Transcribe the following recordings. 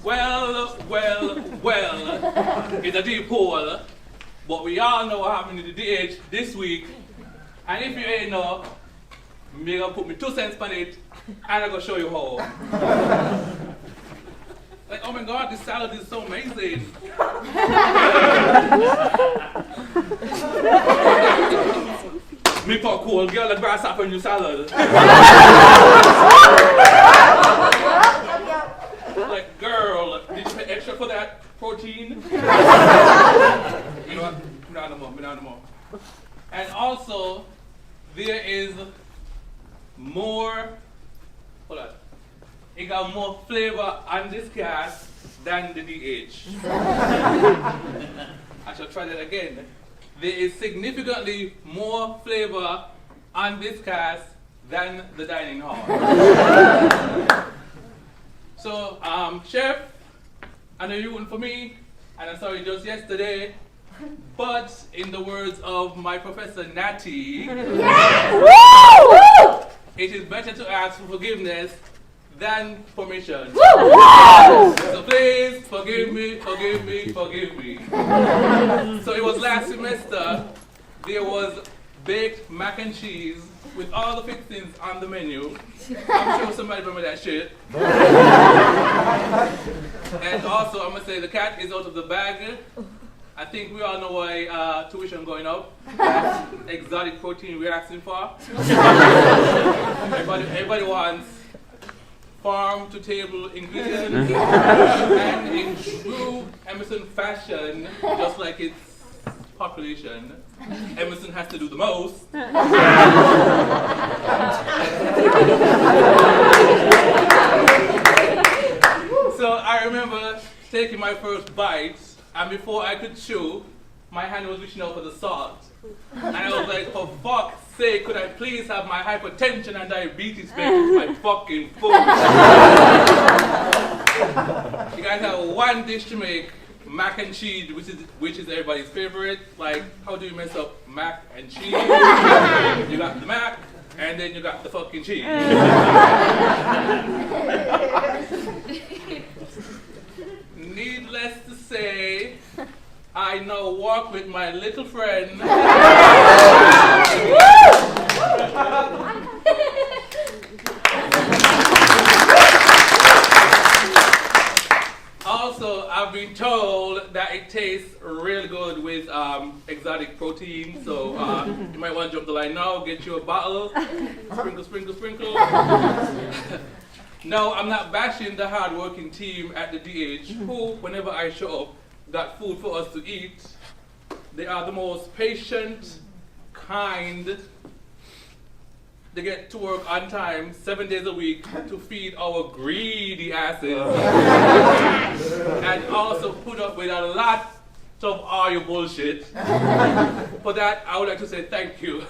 Well, it's a deep hole, but we all know what happened to the DH this week. And if you ain't know, me gonna put me 2 cents on it, and I'm gonna show you how. Like, oh my God, this salad is so amazing. Me for cool girl, the grasshopper in your salad. Like, girl, did you pay extra for that protein? You know what? Not no more. And also, there is more, hold on. It got more flavor on this cast than the DH. I shall try that again. There is significantly more flavor on this cast than the dining hall. So, Chef, I know you rooting for me, and I saw you just yesterday, but in the words of my Professor Natty, it is better to ask for forgiveness than permission. So please, forgive me. So it was last semester, there was baked mac and cheese with all the fixings on the menu. I'm sure somebody remember that shit. And also, I'm gonna say the cat is out of the bag. I think we all know why tuition going up. That's exotic protein we're asking for. Everybody wants farm to table ingredients. And in true Emerson fashion, just like its population, Emerson has to do the most. So I remember taking my first bite, and before I could chew, my hand was reaching out for the salt. And I was like, for fuck's sake, could I please have my hypertension and diabetes baked into my fucking food? You guys have one dish to make, mac and cheese, which is everybody's favorite. Like, how do you mess up mac and cheese? You got the mac, and then you got the fucking cheese. Needless to say, I now walk with my little friend. Also, I've been told that it tastes real good with exotic protein, so you might want to jump the line now, get you a bottle, sprinkle. No, I'm not bashing the hard-working team at the DH, who, whenever I show up, got food for us to eat. They are the most patient, kind. They get to work on time, 7 days a week, to feed our greedy asses. And also put up with a lot of all your bullshit. For that, I would like to say thank you.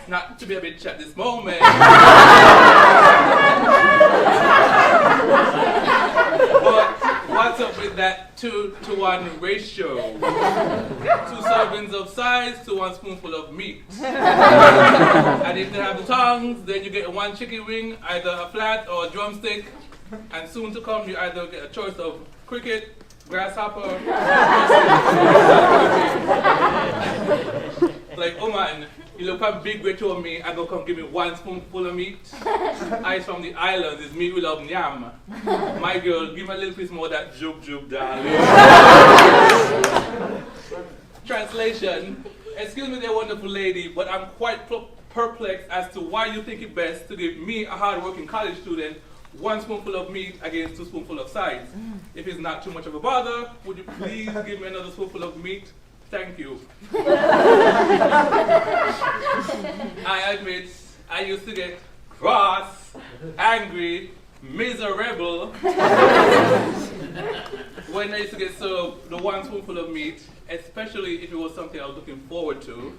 Not to be a bitch at this moment. But what's up with that 2-to-1 ratio? 2 servings of size to 1 spoonful of meat. And if they have the tongues, then you get 1 chicken wing, either a flat or a drumstick. And soon to come, you either get a choice of cricket, grasshopper, like, oh man, you look how big way to me, and gonna come give me 1 spoonful of meat. Ice from the islands is meat without yam. My girl, give me a little piece more of that jub, darling. Translation, excuse me, dear wonderful lady, but I'm quite perplexed as to why you think it best to give me, a hard-working college student, 1 spoonful of meat against 2 spoonfuls of sides. If it's not too much of a bother, would you please give me another spoonful of meat? Thank you. I admit, I used to get cross, angry, miserable when I used to get served the 1 spoonful of meat, especially if it was something I was looking forward to.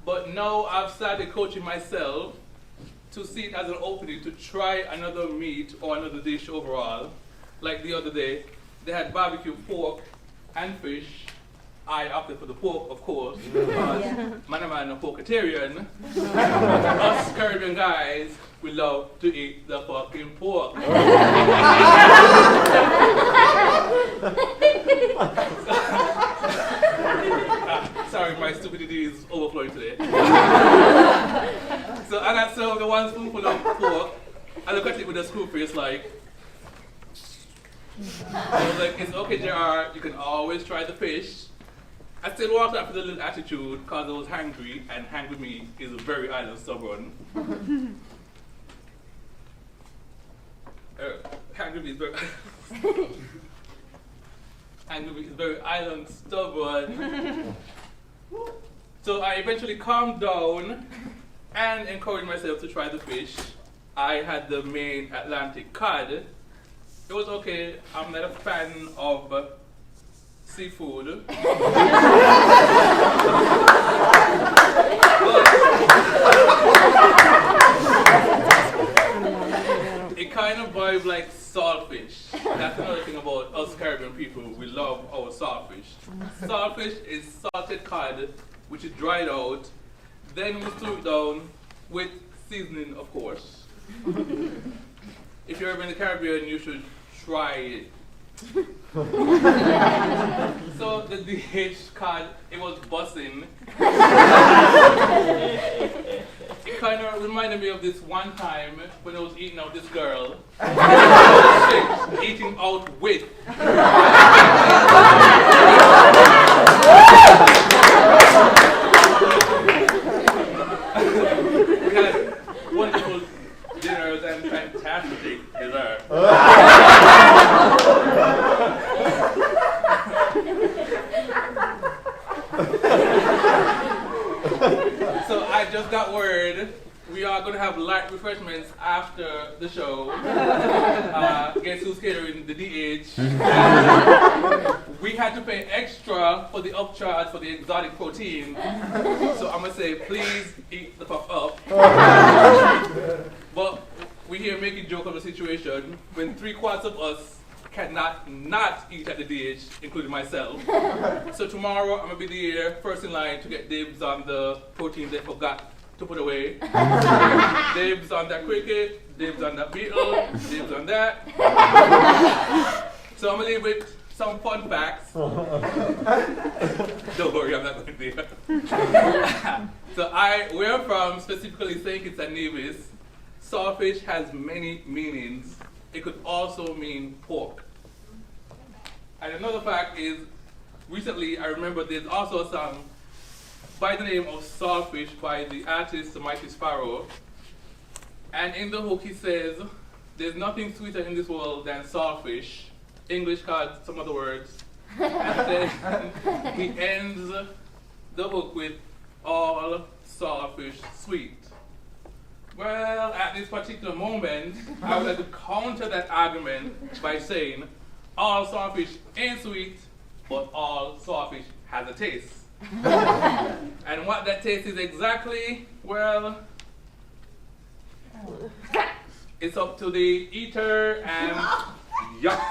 But now I've started coaching myself to see it as an opening to try another meat or another dish overall. Like the other day, they had barbecue pork and fish, I opted for the pork, of course, because man a porkatarian. Us Caribbean guys, we love to eat the fucking pork. Sorry, my stupidity is overflowing today. So I got served the one spoonful of pork. I look at it with a screw face like, I was like, it's okay, JR, you can always try the fish. I still walked out with a little attitude because I was hungry, and hungry me is very island stubborn. Hungry me is very hungry me is very island stubborn. So I eventually calmed down and encouraged myself to try the fish. I had the main Atlantic cod. It was okay. I'm not a fan of seafood. It kind of vibes like saltfish. That's another thing about us Caribbean people. We love our saltfish. Saltfish is salted cod, which is dried out. Then we stew it down with seasoning, of course. If you're ever in the Caribbean, you should try it. So the DH cod, it was bussing. It kind of reminded me of this one time when I was eating out this girl. Eating out with. We had wonderful dinners and fantastic dessert. So I just got word we are going to have light refreshments after the show. Guess who's catering? The DH. We had to pay extra for the upcharge for the exotic protein. So I'm going to say, please eat the fuck up. But we here making joke of the situation when 3/4 of us cannot not eat at the DH, including myself. So tomorrow I'm going to be here first in line to get dibs on the protein they forgot to put away. Dibs on that cricket, dibs on that beetle, dibs on that. So I'm going to leave with some fun facts. Don't worry, I'm not going there. So where I'm from, specifically St. Kitts and Nevis, saltfish has many meanings. It could also mean pork. And another fact is, recently I remember there's also a song by the name of Saltfish by the artist The Mighty Sparrow. And in the hook he says, there's nothing sweeter in this world than saltfish. English called some other words. And then he ends the hook with all saltfish sweet. Well, at this particular moment, I would like to counter that argument by saying all saltfish ain't sweet, but all saltfish has a taste. And what that taste is exactly, well, it's up to the eater and yuck.